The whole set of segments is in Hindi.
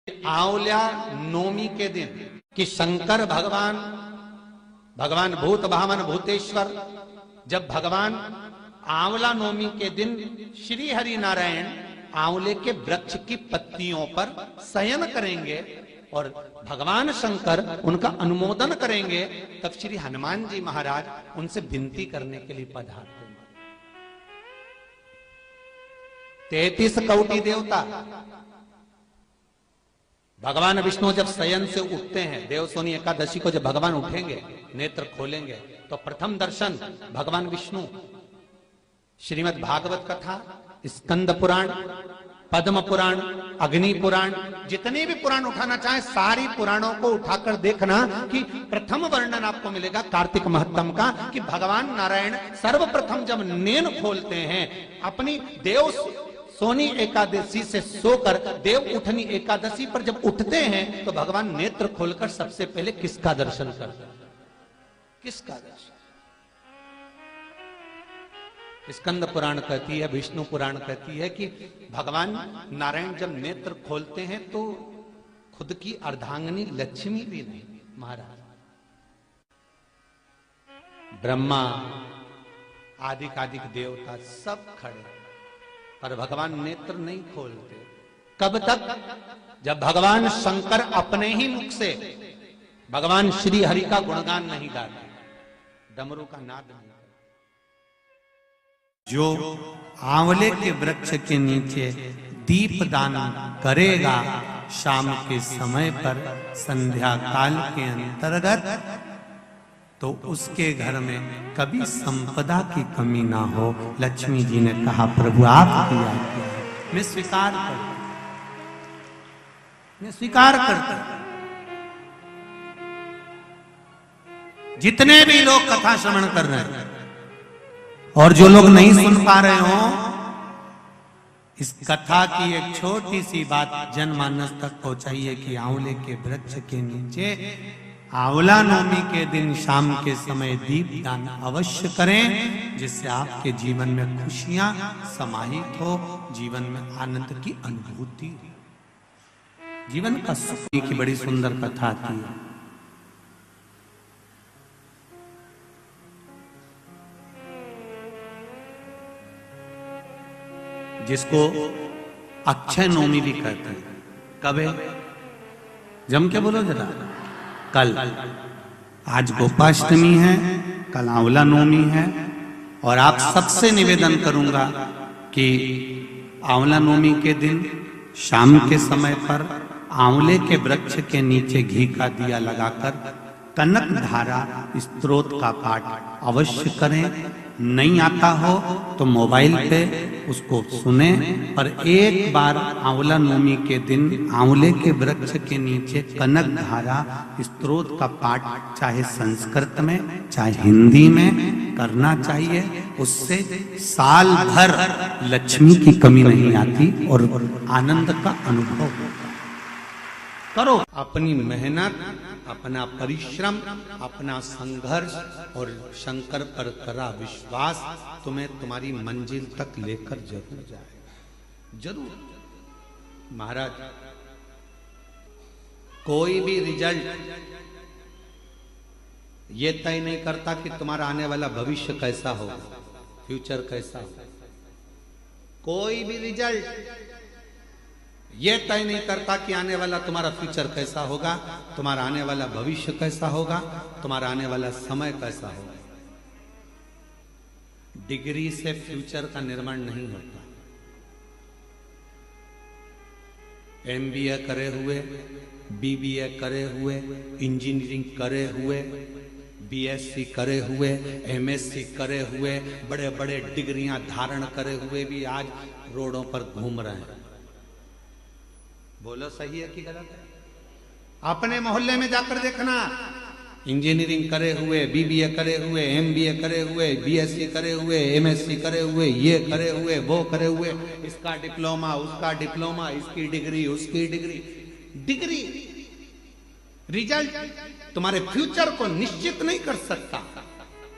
आंवल्या नवमी के दिन कि शंकर भगवान भूत भावन भूतेश्वर जब भगवान आंवला नवमी के दिन श्री हरि नारायण आंवले के वृक्ष की पत्तियों पर शयन करेंगे और भगवान शंकर उनका अनुमोदन करेंगे, तब श्री हनुमान जी महाराज उनसे विनती करने के लिए पधारते हैं। 33 कौटी देवता भगवान विष्णु जब शयन से उठते हैं, देवसोनी एकादशी को जब भगवान उठेंगे, नेत्र खोलेंगे, तो प्रथम दर्शन भगवान विष्णु श्रीमद् भागवत कथा, स्कंद पुराण, पद्म पुराण, अग्नि पुराण, जितने भी पुराण उठाना चाहे सारी पुराणों को उठाकर देखना कि प्रथम वर्णन आपको मिलेगा कार्तिक महत्तम का कि भगवान नारायण सर्वप्रथम जब नेन खोलते हैं अपनी देव सोनी एकादशी से सोकर देव उठनी एकादशी पर जब उठते हैं तो भगवान नेत्र खोलकर सबसे पहले किसका दर्शन करते हैं? किसका दर्शन? स्कंद पुराण कहती है, विष्णु पुराण कहती है कि भगवान नारायण जब नेत्र खोलते हैं तो खुद की अर्धांगिनी लक्ष्मी भी नहीं, महाराज ब्रह्मा आदिक देवता सब खड़े, पर भगवान नेत्र नहीं खोलते। कब तक? जब भगवान शंकर अपने ही मुख से भगवान श्री हरि का गुणगान नहीं गाते, डमरू का नाद नहीं। जो आंवले के वृक्ष के नीचे दीप दान करेगा शाम के समय पर संध्या काल के अंतर्गत, तो उसके घर में कभी संपदा की कमी ना हो। लक्ष्मी जी ने कहा, प्रभु आपकी आज्ञा है, मैं स्वीकार करता, मैं स्वीकार करता। जितने भी लोग कथा श्रवण कर रहे हैं और जो लोग नहीं सुन पा रहे हो, इस कथा की एक छोटी सी बात जनमानस तक पहुंचाइए कि आंवले के वृक्ष के नीचे आंवला नवमी के दिन शाम के समय दीप दान अवश्य करें, जिससे आपके जीवन में खुशियां समाहित हो, जीवन में आनंद की अनुभूति, जीवन का सुख की बड़ी सुंदर कथा थी। जिसको अक्षय नवमी भी कहते हैं। कब है? जम के बोलो जरा। कल। आज गोपाष्टमी है, कल आंवला नवमी है, और आप सबसे निवेदन करूंगा कि आंवला नवमी के दिन शाम के समय पर आंवले के वृक्ष के नीचे घी का दिया लगाकर कनक धारा स्तोत्र का पाठ अवश्य करें। नहीं आता हो तो मोबाइल पे उसको सुने, पर एक बार आंवला नवमी के दिन आंवले के वृक्ष के नीचे कनक धारा स्तोत्र का पाठ चाहे संस्कृत में चाहे हिंदी में करना चाहिए। उससे साल भर लक्ष्मी की कमी नहीं आती और आनंद का अनुभव करो। अपनी मेहनत, अपना परिश्रम, अपना संघर्ष और शंकर पर करा विश्वास तुम्हें तुम्हारी मंजिल तक लेकर जरूर जाए। जरूर महाराज, कोई भी रिजल्ट ये तय नहीं करता कि तुम्हारा आने वाला भविष्य कैसा होगा, फ्यूचर कैसा होगा। कोई भी रिजल्ट ये तय नहीं करता कि आने वाला तुम्हारा फ्यूचर कैसा होगा, तुम्हारा आने वाला भविष्य कैसा होगा, तुम्हारा आने वाला समय कैसा होगा। डिग्री से फ्यूचर का निर्माण नहीं होता। एमबीए करे हुए, बीबीए करे हुए, इंजीनियरिंग करे हुए, बीएससी करे हुए, एमएससी करे हुए, बड़े बड़े डिग्रियां धारण करे हुए भी आज रोडों पर घूम रहे हैं। बोलो सही है कि गलत है? अपने मोहल्ले में जाकर देखना, इंजीनियरिंग करे हुए, बीबीए करे हुए, एमबीए करे हुए, बीएससी करे हुए, एमएससी करे हुए, ये करे हुए, वो करे हुए, इसका डिप्लोमा, उसका डिप्लोमा, इसकी डिग्री, उसकी डिग्री। डिग्री रिजल्ट तुम्हारे फ्यूचर को निश्चित नहीं कर सकता।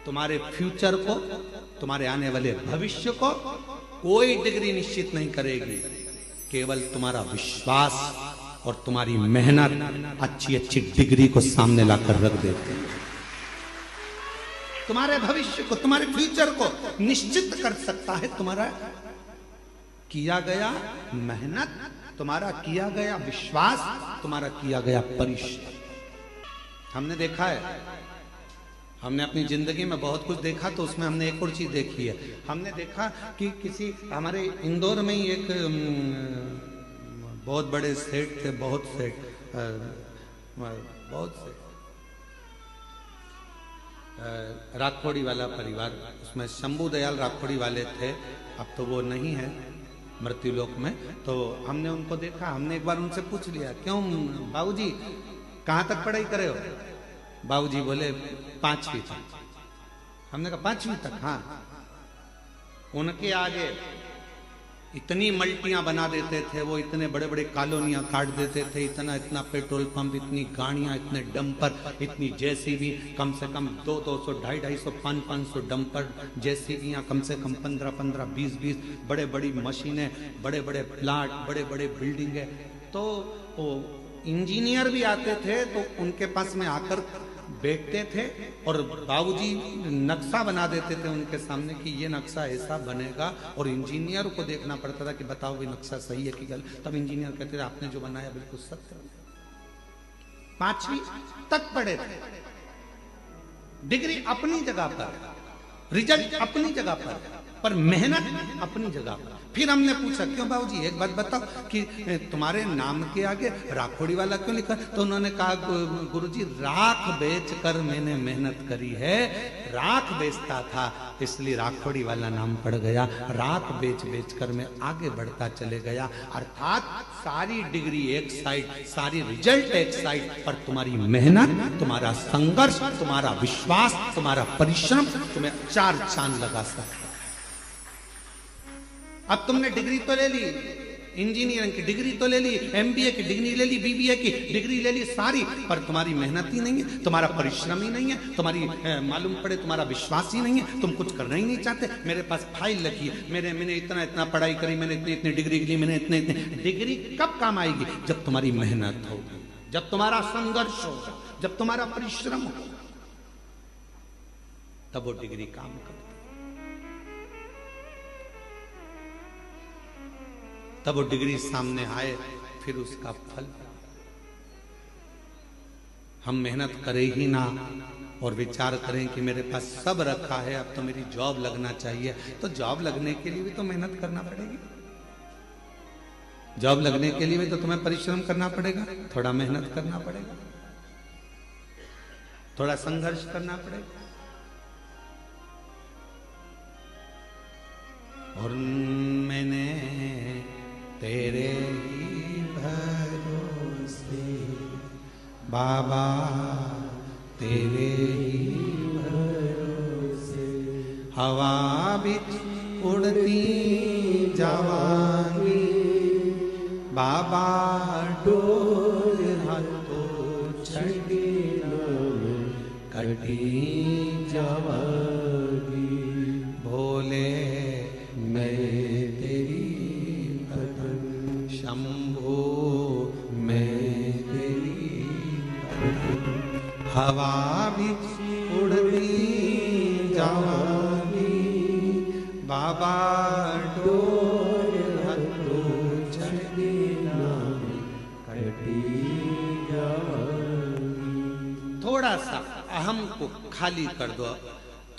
तुम्हारे फ्यूचर को, तुम्हारे आने वाले भविष्य को कोई डिग्री निश्चित नहीं करेगी। केवल तुम्हारा विश्वास और तुम्हारी मेहनत अच्छी अच्छी डिग्री को सामने लाकर रख देते हैं। तुम्हारे भविष्य को, तुम्हारे फ्यूचर को निश्चित कर सकता है तुम्हारा किया गया मेहनत, तुम्हारा किया गया विश्वास, तुम्हारा किया गया परिश्रम। हमने देखा है, हमने अपनी जिंदगी में बहुत कुछ देखा, तो उसमें हमने एक और चीज देखी है। हमने देखा कि किसी हमारे इंदौर में ही एक बहुत बड़े सेठ थे, बहुत से राखोड़ी वाला परिवार, उसमें शंभू दयाल राखोड़ी वाले थे। अब तो वो नहीं है मृत्युलोक में। तो हमने उनको देखा, हमने एक बार उनसे पूछ लिया, क्यों बाबूजी कहाँ तक पढ़ाई करे हो? बाबूजी बोले 5वीं तक। हमने कहा 5वीं तक? हाँ। उनके आगे इतनी मल्टियां बना देते थे वो, इतने बड़े बड़े कॉलोनियां काट देते थे, इतना इतना पेट्रोल पंप, इतनी गाड़ियां, इतने डंपर, इतनी जेसीबी, कम से कम 200, 250, 500 डंपर, जेसीबियां, कम से कम 15, 20 बड़े बड़ी मशीनें, बड़े बड़े प्लाट, बड़े बड़े बिल्डिंगें। तो वो इंजीनियर भी आते थे तो उनके पास में आकर बैठते थे और बाबूजी नक्शा बना देते थे उनके सामने कि ये नक्शा ऐसा बनेगा, और इंजीनियर को देखना पड़ता था कि बताओ ये नक्शा सही है कि गलत। तब इंजीनियर कहते थे आपने जो बनाया बिल्कुल सत्य। 5वीं तक पढ़े थे, डिग्री अपनी जगह पर, रिजल्ट अपनी जगह पर मेहनत अपनी जगह पर। फिर हमने पूछा, क्यों बाबूजी एक बात बताओ कि तुम्हारे नाम के आगे राखोड़ी वाला क्यों लिखा? तो उन्होंने कहा, गुरुजी राख बेचकर मैंने मेहनत करी है, राख बेचता था इसलिए राखोड़ी वाला नाम पड़ गया, राख बेच बेच कर मैं आगे बढ़ता चले गया। अर्थात सारी डिग्री एक साइड, सारी रिजल्ट एक साइड, पर तुम्हारी मेहनत, तुम्हारा संघर्ष, तुम्हारा विश्वास, तुम्हारा परिश्रम तुम्हें 4 चांद लगा सकता है। अब तुमने डिग्री तो ले ली, इंजीनियरिंग की डिग्री तो ले ली, एमबीए की डिग्री ले ली, बीबीए की डिग्री ले ली सारी, पर तुम्हारी मेहनत ही नहीं है, तुम्हारा परिश्रम ही नहीं है, तुम्हारी मालूम पड़े तुम्हारा विश्वास ही नहीं है, तुम कुछ करना ही नहीं चाहते। मेरे पास फाइल रखी है, मैंने इतना पढ़ाई करी, मैंने इतनी डिग्री ली, मैंने इतने डिग्री कब काम आएगी? जब तुम्हारी मेहनत होगी, जब तुम्हारा संघर्ष होगा, जब तुम्हारा परिश्रम होगा, तब वो डिग्री काम करती, तब वो डिग्री सामने आए, फिर उसका फल। हम मेहनत करें ही ना और विचार करें कि मेरे पास सब रखा है, अब तो मेरी जॉब लगना चाहिए, तो जॉब लगने के लिए भी तो मेहनत करना पड़ेगी। जॉब लगने के लिए भी तो तुम्हें परिश्रम करना पड़ेगा, थोड़ा मेहनत करना पड़ेगा, थोड़ा संघर्ष करना पड़ेगा। और मैंने तेरे ही भरोसे बाबा, तेरे ही भरोसे हवा बिच उड़ती जावांगी, बाबा डोर हाथों छड़ी कटी जावांगी, भोले मैं तेरी भजन, शंभो मैं तेरी भजन, हवा बिच उड़ती जावांगी, बाबा डोर हाथों छड़ी कटी जावांगी। थोड़ा सा अहम को खाली कर दो,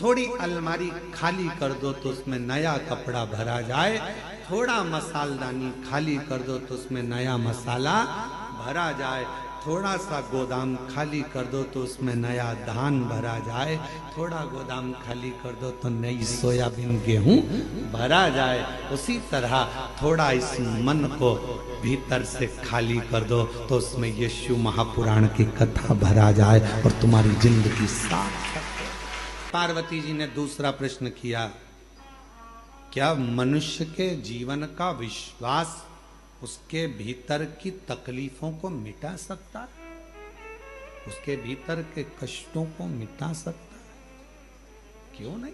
थोड़ी अलमारी खाली कर दो तो उसमें नया कपड़ा भरा जाए, थोड़ा मसालदानी खाली कर दो तो उसमें नया मसाला भरा जाए, थोड़ा सा गोदाम खाली कर दो तो उसमें नया धान भरा जाए, थोड़ा गोदाम खाली कर दो तो नई सोयाबीन गेहूं भरा जाए। उसी तरह थोड़ा इस मन को भीतर से खाली कर दो तो उसमें यीशु महापुराण की कथा भरा जाए और तुम्हारी जिंदगी साफ। पार्वती जी ने दूसरा प्रश्न किया, क्या मनुष्य के जीवन का विश्वास उसके भीतर की तकलीफों को मिटा सकता है? उसके भीतर के कष्टों को मिटा सकता है? क्यों नहीं?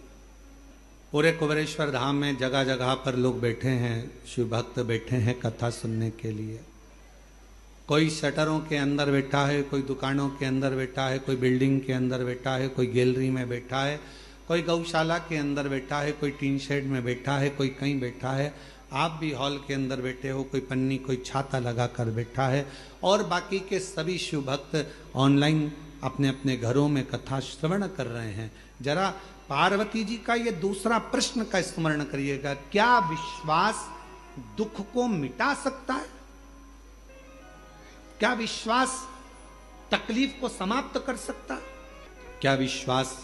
पूरे कुबेरेश्वर धाम में जगह जगह पर लोग बैठे हैं, शिव भक्त बैठे हैं कथा सुनने के लिए। कोई शटरों के अंदर बैठा है, कोई दुकानों के अंदर बैठा है, कोई बिल्डिंग के अंदर बैठा है, कोई गैलरी में बैठा है, कोई गौशाला के अंदर बैठा है, कोई टीन शेड में बैठा है, कोई कहीं बैठा है। आप भी हॉल के अंदर बैठे हो, कोई पन्नी कोई छाता लगा कर बैठा है, और बाकी के सभी शिव भक्त ऑनलाइन अपने अपने घरों में कथा श्रवण कर रहे हैं। जरा पार्वती जी का ये दूसरा प्रश्न का स्मरण करिएगा, क्या विश्वास दुख को मिटा सकता है? क्या विश्वास तकलीफ को समाप्त कर सकता है? क्या विश्वास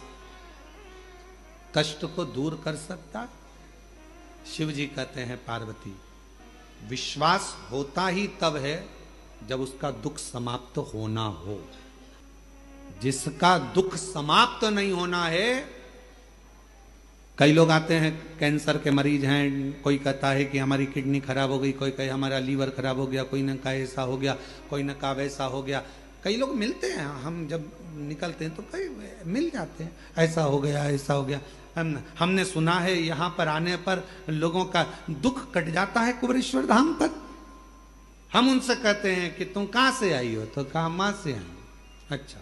कष्ट को दूर कर सकता है? शिव जी कहते हैं पार्वती, विश्वास होता ही तब है जब उसका दुख समाप्त होना हो। जिसका दुख समाप्त नहीं होना है, कई लोग आते हैं कैंसर के मरीज हैं, कोई कहता है कि हमारी किडनी खराब हो गई, कोई कहे हमारा लीवर खराब हो गया, कोई न कहा ऐसा हो गया, कोई न कहा वैसा हो गया। कई लोग मिलते हैं, हम जब निकलते हैं तो कई मिल जाते हैं, ऐसा हो गया ऐसा हो गया। हमने सुना है यहाँ पर आने पर लोगों का दुख कट जाता है कुबेरेश्वर धाम पर। हम उनसे कहते हैं कि तुम कहाँ से आई हो? तो कहा माँ से आई। अच्छा,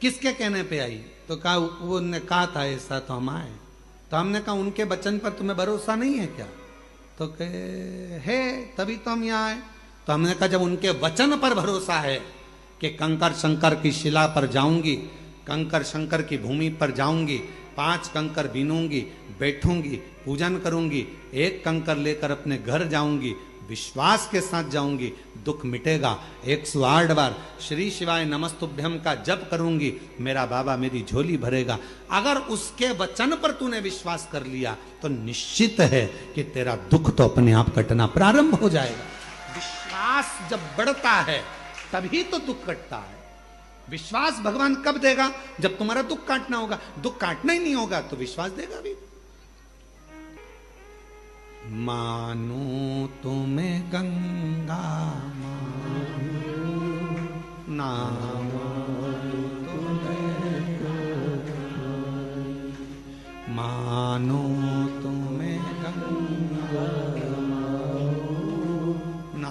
किसके कहने पे आई? तो कहा उन्होंने कहा था ऐसा, तो हम आए। तो हमने कहा उनके वचन पर तुम्हें भरोसा नहीं है क्या? तो कहे है, तभी तो हम यहाँ आए। तो हमने कहा जब उनके वचन पर भरोसा है कि कंकर शंकर की शिला पर जाऊंगी, कंकर शंकर की भूमि पर जाऊंगी, 5 कंकर बीनूंगी, बैठूंगी, पूजन करूंगी, 1 कंकर लेकर अपने घर जाऊंगी, विश्वास के साथ जाऊंगी, दुख मिटेगा। 108 बार श्री शिवाय नमस्तुभ्यम का जप करूंगी, मेरा बाबा मेरी झोली भरेगा। अगर उसके वचन पर तूने विश्वास कर लिया तो निश्चित है कि तेरा दुख तो अपने आप कटना प्रारंभ हो जाएगा। विश्वास जब बढ़ता है तभी तो दुख कटता है। विश्वास भगवान कब देगा? जब तुम्हारा दुख काटना होगा। दुख काटना ही नहीं होगा तो विश्वास देगा भी। मानो तुम्हें गंगा ना मानो तुम्हें गंगा ना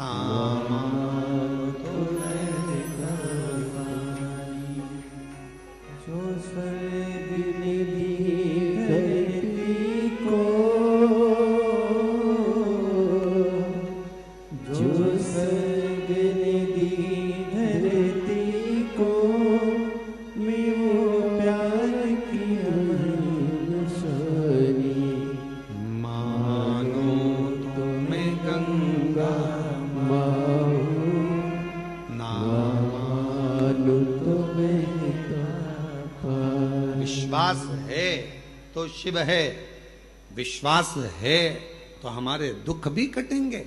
तो शिव है, विश्वास है तो हमारे दुख भी कटेंगे।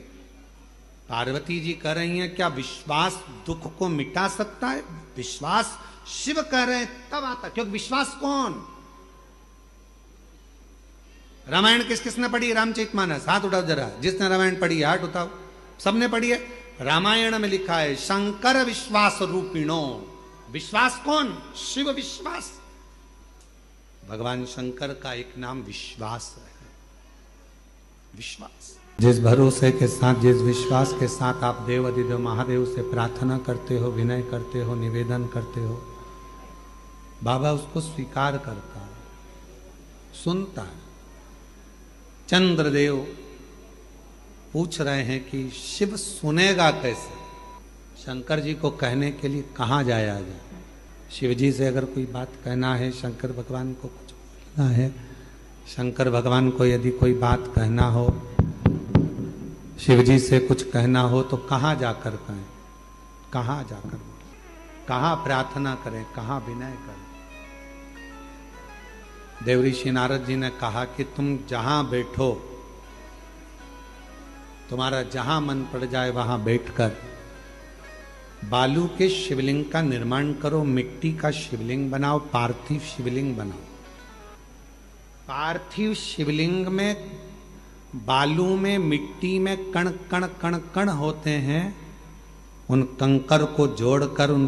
पार्वती जी कह रही हैं क्या विश्वास दुख को मिटा सकता है? विश्वास शिव कह रहे हैं तब आता, क्योंकि विश्वास कौन? रामायण किस किसने पढ़ी? रामचरितमानस, हाथ उठाओ जरा। जिसने रामायण पढ़ी है हाथ उठाओ। सबने पढ़ी है। रामायण में लिखा है शंकर विश्वास रूपिणो। विश्वास कौन? शिव विश्वास। भगवान शंकर का एक नाम विश्वास है। विश्वास, जिस भरोसे के साथ, जिस विश्वास के साथ आप देव अधिदेव महादेव से प्रार्थना करते हो, विनय करते हो, निवेदन करते हो, बाबा उसको स्वीकार करता है, सुनता है। चंद्रदेव पूछ रहे हैं कि शिव सुनेगा कैसे? शंकर जी को कहने के लिए कहाँ जाया जाए? शिव जी से अगर कोई बात कहना है, शंकर भगवान को कुछ बोलना है, शंकर भगवान को यदि कोई बात कहना हो, शिव जी से कुछ कहना हो तो कहाँ जाकर कहें? कहाँ जाकर बोलें? कहाँ प्रार्थना करें? कहाँ विनय करें? देवऋषि नारद जी ने कहा कि तुम जहां बैठो, तुम्हारा जहां मन पड़ जाए वहां बैठकर बालू के शिवलिंग का निर्माण करो, मिट्टी का शिवलिंग बनाओ, पार्थिव शिवलिंग बनाओ। पार्थिव शिवलिंग में बालू में, मिट्टी में कण कण कण कण होते हैं। उन कंकर को जोड़कर, उन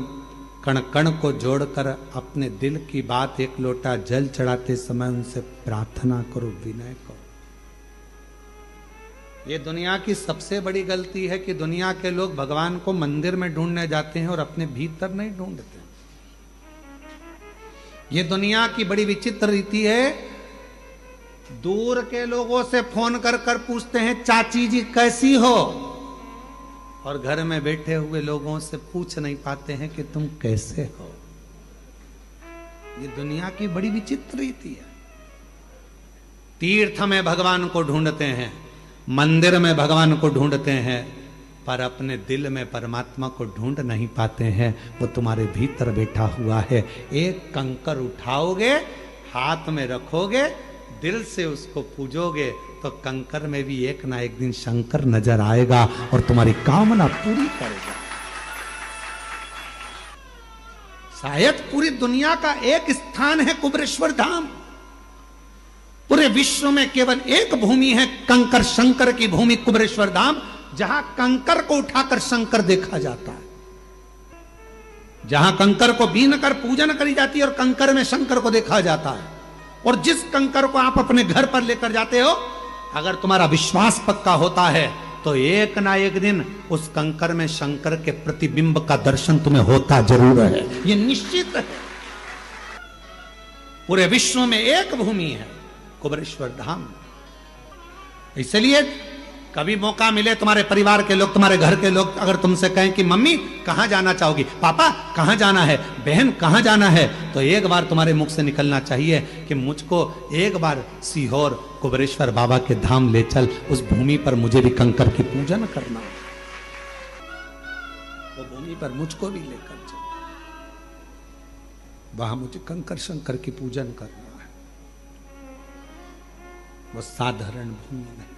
कण कण को जोड़कर अपने दिल की बात एक लोटा जल चढ़ाते समय उनसे प्रार्थना करो, विनय करो। ये दुनिया की सबसे बड़ी गलती है कि दुनिया के लोग भगवान को मंदिर में ढूंढने जाते हैं और अपने भीतर नहीं ढूंढते। ये दुनिया की बड़ी विचित्र रीति है। दूर के लोगों से फोन कर कर पूछते हैं चाची जी कैसी हो, और घर में बैठे हुए लोगों से पूछ नहीं पाते हैं कि तुम कैसे हो। ये दुनिया की बड़ी विचित्र रीति है। तीर्थ में भगवान को ढूंढते हैं, मंदिर में भगवान को ढूंढते हैं, पर अपने दिल में परमात्मा को ढूंढ नहीं पाते हैं। वो तुम्हारे भीतर बैठा हुआ है। एक कंकर उठाओगे, हाथ में रखोगे, दिल से उसको पूजोगे, तो कंकर में भी एक ना एक दिन शंकर नजर आएगा और तुम्हारी कामना पूरी करेगा। शायद पूरी दुनिया का एक स्थान है कुबेरेश्वर धाम। पूरे विश्व में केवल एक भूमि है, कंकर शंकर की भूमि कुबेरेश्वर धाम, जहां कंकर को उठाकर शंकर देखा जाता है, जहां कंकर को बीन कर पूजन करी जाती है और कंकर में शंकर को देखा जाता है। और जिस कंकर को आप अपने घर पर लेकर जाते हो, अगर तुम्हारा विश्वास पक्का होता है तो एक ना एक दिन उस कंकर में शंकर के प्रतिबिंब का दर्शन तुम्हें होता जरूर है। यह निश्चित है। पूरे विश्व में एक भूमि है कुबेरेश्वर धाम। इसलिए कभी मौका मिले, तुम्हारे परिवार के लोग, तुम्हारे घर के लोग अगर तुमसे कहें कि मम्मी कहां जाना चाहोगी, पापा कहां जाना है, बहन कहां जाना है, तो एक बार तुम्हारे मुख से निकलना चाहिए कि मुझको एक बार सीहोर कुबेरेश्वर बाबा के धाम ले चल, उस भूमि पर मुझे भी कंकर की पूजन करना, वो भूमि पर मुझको भी लेकर चल, वहां मुझे कंकर शंकर की पूजन करना है। वो साधारण भूमि नहीं है,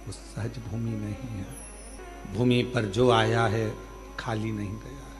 वो सहज भूमि नहीं है। भूमि पर जो आया है खाली नहीं गया है।